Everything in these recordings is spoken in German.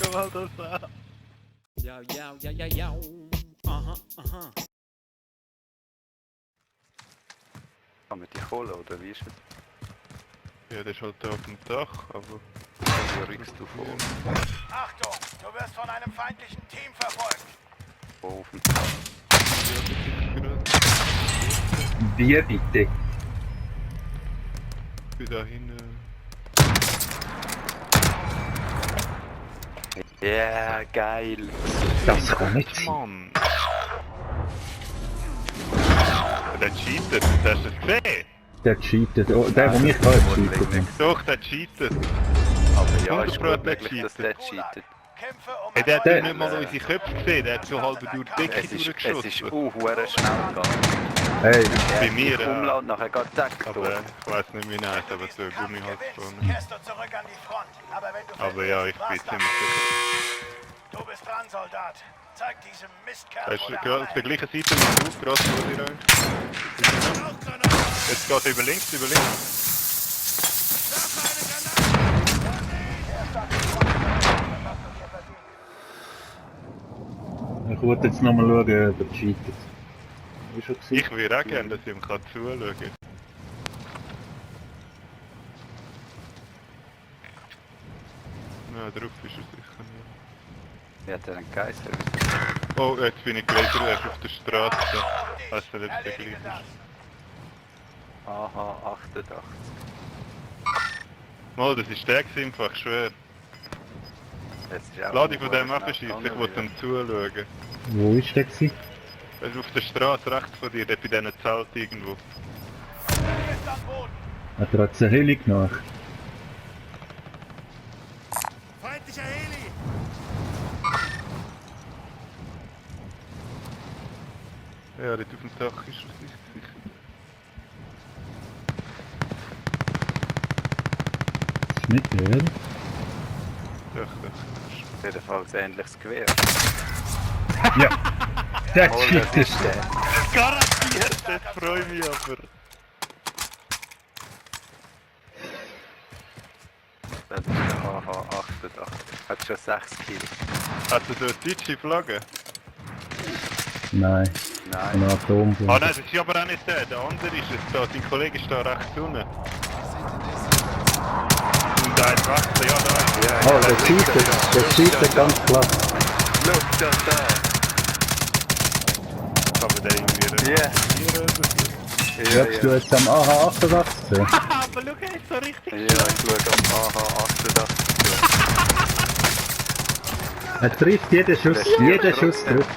Schau mal das an. Ja. Aha. Haben wir die Kohle oder wie ist es? Ja, der ist halt da auf dem Dach, aber... Wo rückst du vor? Achtung, du wirst von einem feindlichen Team verfolgt. Wo auf dem Dach? Wie bitte? Ich bin da hinten. Ja, geil. Das kann nicht sein. Mann! Der cheatet, hast du das gesehen? Der cheatet. Oh, der, der mich da cheatet. Doch, der cheatet. Aber ja, ist 100% gut möglich, dass der cheatet. cheatet. Kämpfe um Hey, der hat Der- nicht mal unsere Köpfe gesehen, der hat so halb durch die Decke Es ist durchgeschossen. hure schnell gegangen. Hey, Bei mir, Umlaut nachher geht der aber ich weiß nicht, wie nice, aber so Kampf Gummi halt gewinnst, schon. kehrst du zurück an die Front. Aber wenn du Aber ja, ich bin ziemlich sicher. Du bist dran, Soldat. Zeig diesem Mistkerl, Weißt wo du, der gerade Hammer auf der gleichen Seite wie du, gerade vor dir rein. Jetzt geht er über links, über links. ich wollte jetzt nochmal schauen, ob er cheatet. Wie schon gesagt? Ich würde auch gerne, dass ich ihm zuschauen kann. Ja, drauf ist er sicher nicht. Wie hat er einen Geister? Oh, jetzt bin ich gelesen, er ist auf der Straße. Also nicht der Erledige gleiche. das. Aha, 88. Mal, das ist der gewesen, einfach schwer. Jetzt ist auch Lass dich von dem schnell abschießen, ich gegangen wollte ihm zuschauen. Wo ist der gewesen? Er ist auf der Straße rechts von dir, der bei diesen Zelt irgendwo. Er ist am Boden. Hat er jetzt eine Heli nach? Feindlicher Heli. Ja, dort auf dem Dach ist er sicher. Das ist nicht der, oder? Doch. Jedenfalls ähnliches Gewehr. Ja. Der Oh, das cheatet. ist der. Garantiert, das freut mich aber. Das ist der AH-88. Hat schon 6 Kills. Hast du so eine deutsche Flagge? Nein, Nein. eine Atombombe. Ah nein, das ist aber auch nicht der andere ist es da, dein Kollege ist da rechts unten. Und der hat wachsen, ja da ist Oh, der cheatet ganz klar. Look, da. aber der irgendwie Ja. hier oder so. Schaust du jetzt am AH88? Aber schau, er ist so richtig. Ja, ich schaue am AH-88. Er trifft jeden Schuss, jeder Schuss trifft.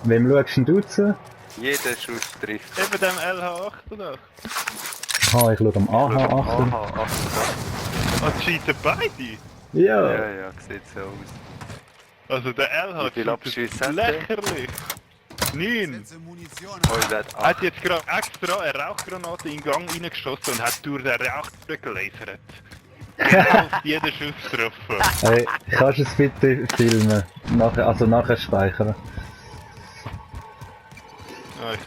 Wem schaust denn du zu? Jeder Schuss trifft. Eben dem LH88. Ah, ich schaue am AH88. AH-88. Ah, die cheaten beide. Ja. Ja, sieht so aus. Also der LH Wie viele Abschüsse hat der? lächerlich. 9. Oh, der hat Er hat 8. jetzt gerade extra eine Rauchgranate in den Gang reingeschossen und hat durch den Reaktor gelasert. Auf jeden Schuss getroffen. Hey, kannst du es bitte filmen? Nachher speichern. Ah, das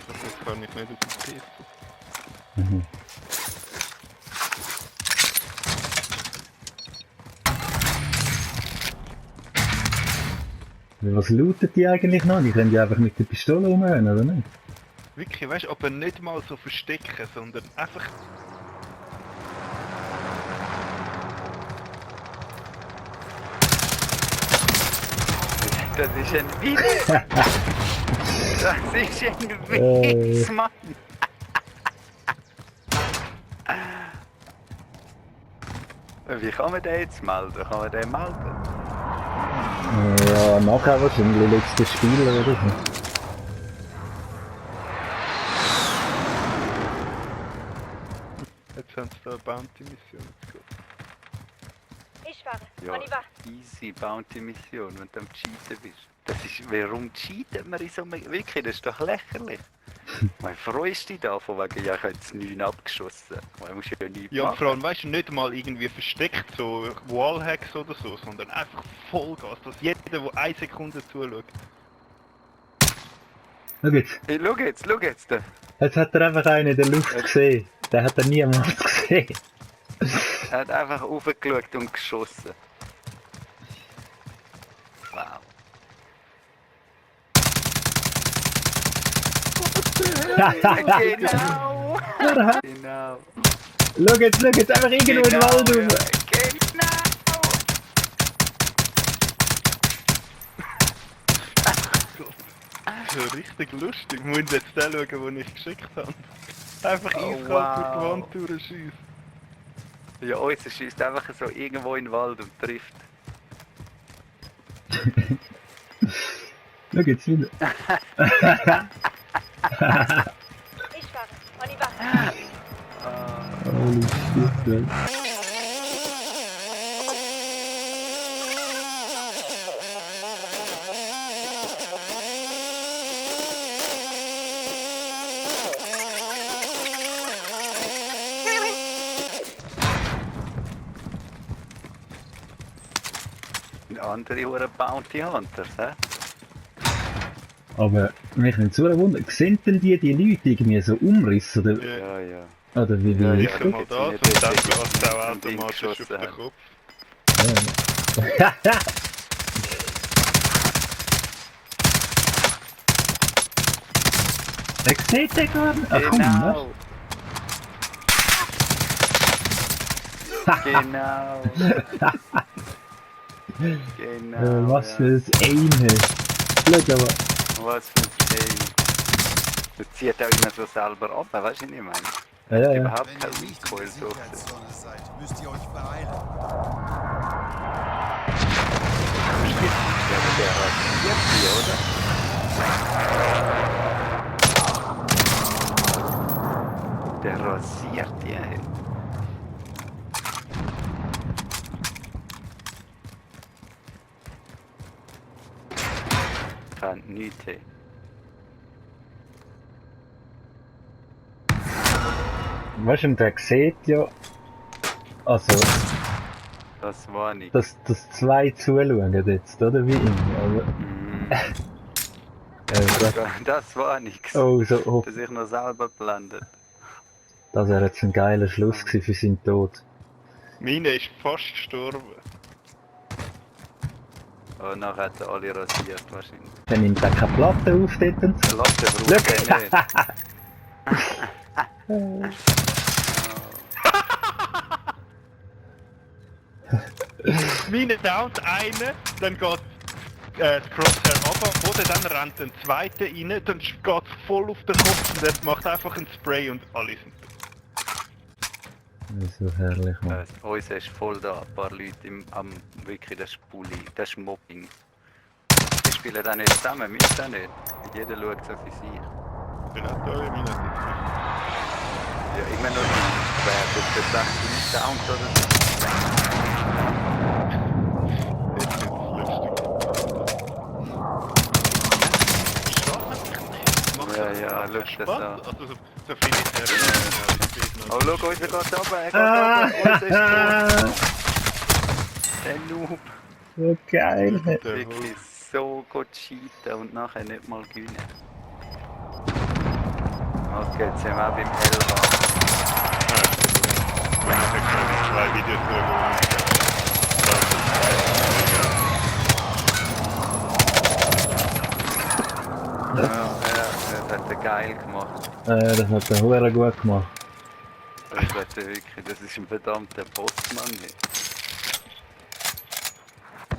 kann ich nicht auf dem PC. Mhm. Was looten die eigentlich noch? Die können ja einfach mit der Pistole umhören, oder nicht? Wirklich, weißt du, aber nicht mal so verstecken, sondern einfach... Das ist ein Witz. Das ist ein Witz, Mann. Wie kann man den jetzt melden? Kann man den melden? Ja, nachher wahrscheinlich letztes Spiel oder so. Jetzt haben sie da eine Bounty-Mission. Ich fahre. Ja, On y va. easy Bounty-Mission, wenn du am Cheaten bist. Das ist, warum cheatet man in so einem... Wirklich, das ist doch lächerlich. Man freust dich da, von wegen, ja, ich habe jetzt 9 abgeschossen. Man muss ja nichts Ja, und machen. vor allem, weißt du, nicht mal irgendwie versteckt, so Wallhacks oder so, sondern einfach Vollgas, dass jeder, der 1 Sekunde zuschaut. Schau jetzt, Hey, schau jetzt. jetzt hat er einfach einen in der Luft gesehen. Der hat da niemand gesehen. Er hat einfach raufgeschaut und geschossen. Wow. Genau! Genau! Schau jetzt, einfach irgendwo in den Wald rum. Genau! So richtig lustig. Ich muss jetzt den schauen, den ich geschickt habe. Einfach Oh, eiskalt wow. durch die Wand durchschießen. Ja, unser schießt einfach so irgendwo in den Wald und trifft. Schau jetzt wieder. Ich fahre. On y va. Holy shit, man. Andere Uhren Bounty Hunters, hä? Aber mich nicht so wundern, sehen denn die Leute irgendwie so Umriss oder, Ja, ja. oder wie Ja, wie? ja. Sicher mal das und dann geht es auch automatisch auf geschossen den haben. Kopf. Ja. Der sieht den gar nicht. Ach komm, ne? Genau! Genau! Was ja. für ein Aim hast. Schau aber. Was für ein Ding! Das zieht auch immer so selber ab, weißt du, was ich meine? Ja, ja. Überhaupt Wenn kein ihr nicht in Recoil der durch. Sicherheitszone seid, müsst ihr euch beeilen. Ja, aber der rasiert die, oder? Der rasiert die, ey. Kann nichts, ey. Weißt du, und der sieht ja, also, Das war nicht. dass zwei zuschauen jetzt, oder wie immer. Aber, Mhm. Das war nichts. oh, so, oh, Dass ich noch selber blendet. das wäre jetzt ein geiler Schluss gewesen für seinen Tod. Meine ist fast gestorben. Und nachher hat er alle rasiert wahrscheinlich. Dann nimmt er keine Platte auf dort und so. Lass den braucht er nicht. Meine downt eine, dann geht das Crosshair runter, oder dann rennt ein zweiter rein, dann geht es voll auf den Kopf und er macht einfach ein Spray und alle sind tot. Das ist so herrlich, Mann. Uns ist voll da, ein paar Leute am wirklich das ist Bulli, das ist Mobbing. Die spielen dann nicht zusammen, wir auch nicht. Jeder schaut so für sich. Ich bin auch da, meine hat Ja, ich meine noch nicht, wer tut das dann nicht down oder so. jetzt wird es lustig. Ja, ja, schau das Spaß. an. Also so viel ist der Oh, schau, unser geht runter, er geht runter, unser ist tot. Der Noob. So geil. Wirklich so gut cheaten und nachher nicht mal gewinnen. Okay, jetzt sind wir auch beim L. Ich habe zwei Videos Ja, das hat er geil gemacht. Das hat der Hure gut gemacht. Das hat er wirklich, das ist ein verdammter Bossmann. Hier.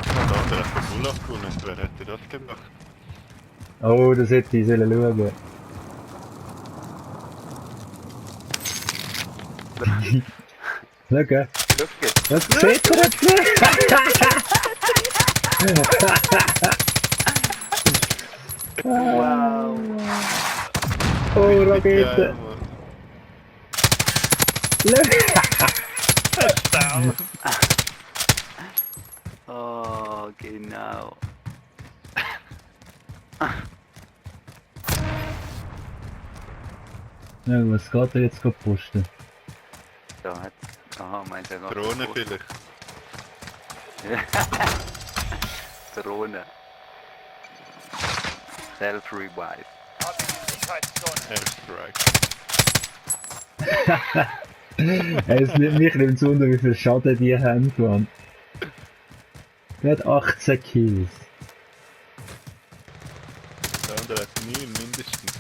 Da hat er den Bull abgewonnen. Wer hätte das gemacht? Oh, das hätte ich sollen schauen. Schau, gell? Schau jetzt. Was sieht er jetzt nicht? Wow. Oh, Rakete. Down. Oh, genau. Ja, was geht er jetzt posten? Da hat. Aha, meint er noch. Drohne vielleicht. Drohne. Self-Revive. Habt die Sicherheitszone. Airstrike. Es nimmt mich nicht wunder, wie viel Schaden die haben, Mann. Der hat 18 Kills. Der andere hat 9 mindestens.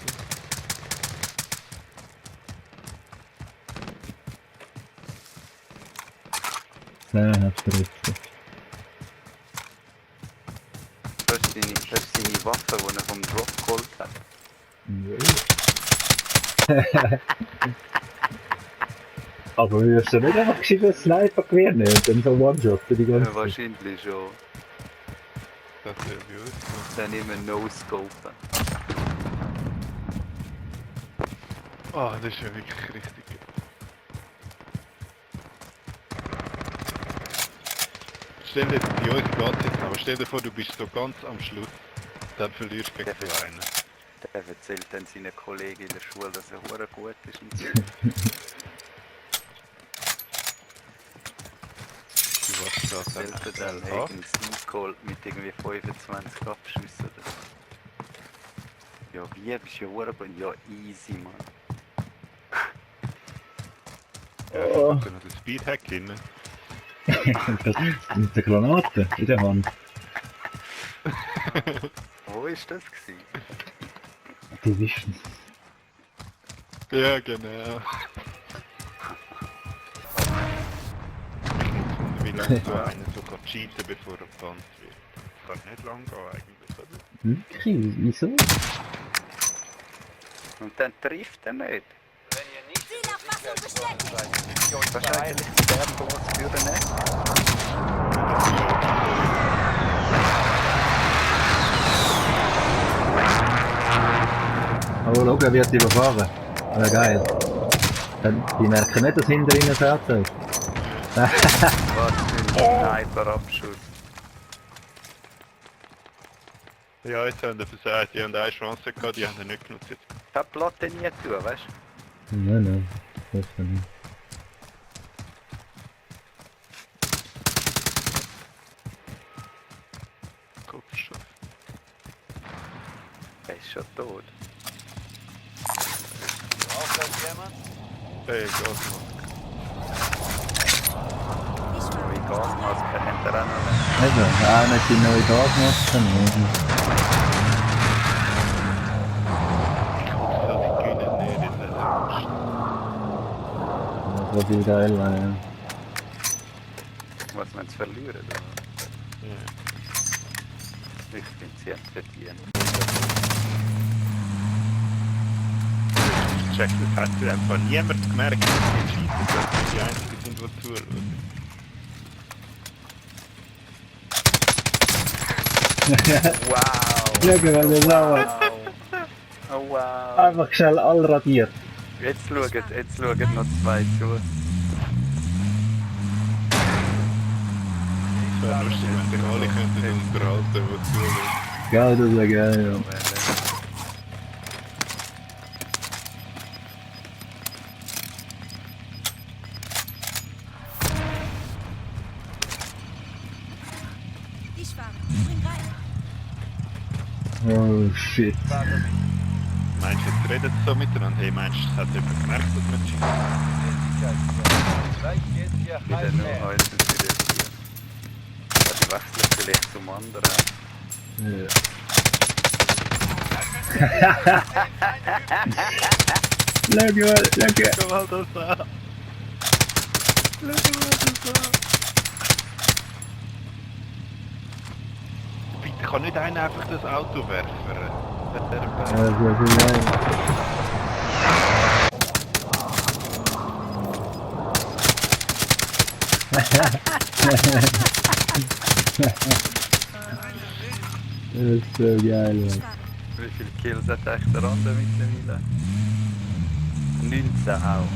Nein, hat verletzt. Das ist seine Waffe, die er vom Drop geholt hat. Aber wir müssen nicht einfach gescheit Sniper-Gewehr nehmen und dann so One-Shot für die ganze Ja, Zeit. wahrscheinlich schon. Das ist ja gut. Dann immer No-Scopen. Ah, das ist ja wirklich richtig gut. Stell dir, die euch geht jetzt, aber stell dir vor, du bist so ganz am Schluss, dann verlierst du gegen so einen. Der erzählt dann seinen Kollegen in der Schule, dass er hure gut ist. Und so. Du warst da Stellt er dann dann irgendeinen Sieg geholt mit irgendwie 25 Abschüssen oder so. Ja, wie bist du ja hure gut? Ja, easy, Mann. Ja, ich hab noch den Speedhack drin. Mit der Granate in der Hand. Wo ist das gewesen? Die wischen. Ja, genau. Wie lange so einer sogar cheaten, bevor er gebannt wird? Das kann nicht lang gehen eigentlich, oder? Wirklich? Wieso? Und dann trifft er nicht. Wenn ihr nicht Zielauffassung bestätigt. Was ist eigentlich der Boss für den Netz? Aber schau, er wird überfahren. Ja, geil. Die merken nicht, dass hinter ihnen fährt. Was für ein Sniper-Abschuss. Ja, jetzt haben die versagt, die haben eine Chance gehabt, die haben sie nicht genutzt. Jetzt. Ich hab die Platte nie tun, weißt du? Nein, das ist nicht. Kopfschuss. Er ist schon tot. braucht das jemand? Hey, Gasmaske. Neue Gasmaske hat er auch noch. Eben, nicht die neue Gasmaske. Die können nicht in der Luft. Das war viel geil, ja. Was man zu verlieren, oder? Ja. Ich bin sie haben verdient. Check, das hat einfach niemand gemerkt, dass die cheaten, dass wir die Einzigen sind, die zuschauen. Wow! Schau mal, das sauer. Oh wow! Einfach schnell all radiert. Jetzt schauen noch zwei zu. Es wäre lustig, wenn die alle könnten unterhalten, die zuschauen. Ja, das wäre geil, ja. Ich fahre. Spring rein. Oh shit. Meinst du, jetzt redet sie so miteinander? Hey, meinst du, es hat jemand gemerkt, dass wir cheaten? Gleich geht hier Wieder halb nur mehr. eins wieder hier. Ja, die wechseln vielleicht zum anderen. Ja. Schau mal, schau. Schau mal das an! Schau mal das an! Bitte, kann nicht einer einfach das Auto werfen? Das wäre viel geil. Das ist so geil, Ich Mann. fahre. Wie viele Kills hat echt der andere mittlerweile? 19 auch.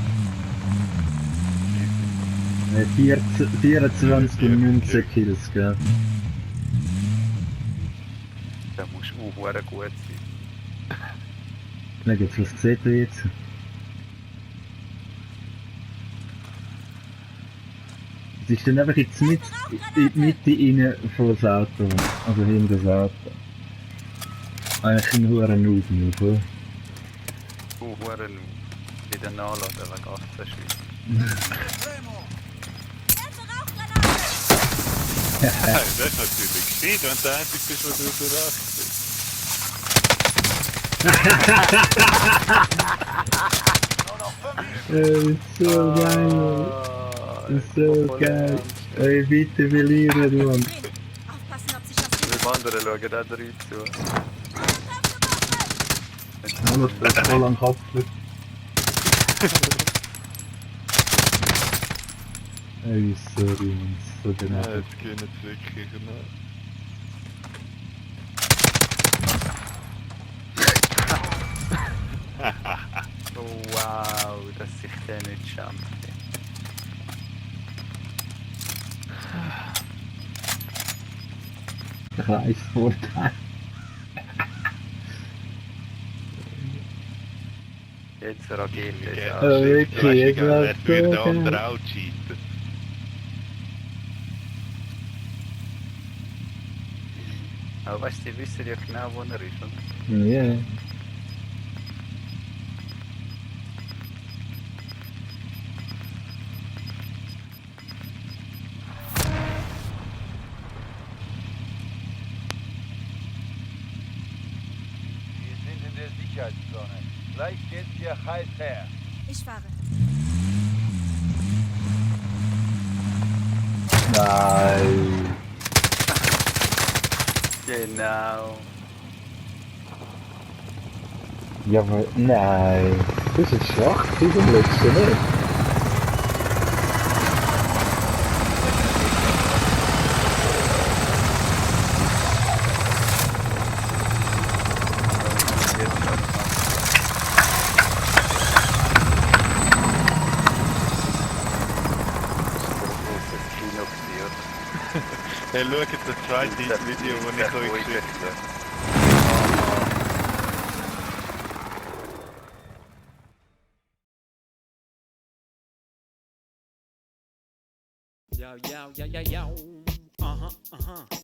24 und 19 Kills, gell? Da musst du auch verdammt gut sein. Na, jetzt was sieht ihr jetzt? Es ist dann einfach jetzt mit in die Mitte rein von das Auto, also hinter das Auto. Eigentlich ein hoher Noob, oder? Verdammt. Wieder wieder nachladen wegen 18 Schüsse. Werfe Rauchgranate! Das ist natürlich gescheit, wenn der Einzige bist, der überrascht ist. Nur noch 5 So geil, Mann. So geil. Ey, bitte verlieren, Mann. Drin. Aufpassen, ob sich was Die anderen schauen auch 3 zu. Alles wird voll am Kopf. Ey, sorry, Mann. So Ja, genau. jetzt gehen jetzt wirklich, ne? Oh, wow, dass ich den nicht schaffe. Preisvorteil. Jetzt reagiert Ja, er. Ja, wirklich, jetzt wär's Jetzt würde so der andere geil. auch cheaten. Aber weißt du, die wissen ja genau, wo er ist, oder? Ja. Wir sind in der Sicherheitszone. Gleich geht's hier heiß her. Ich fahre. Nein. Genau. Ja, aber nein. Das ist Schlacht, diesem letzten nicht. Hey, schau jetzt das zweite Video, das ich euch geschickt habe. Yo, yo, yo, yo, yo. Uh-huh, uh-huh.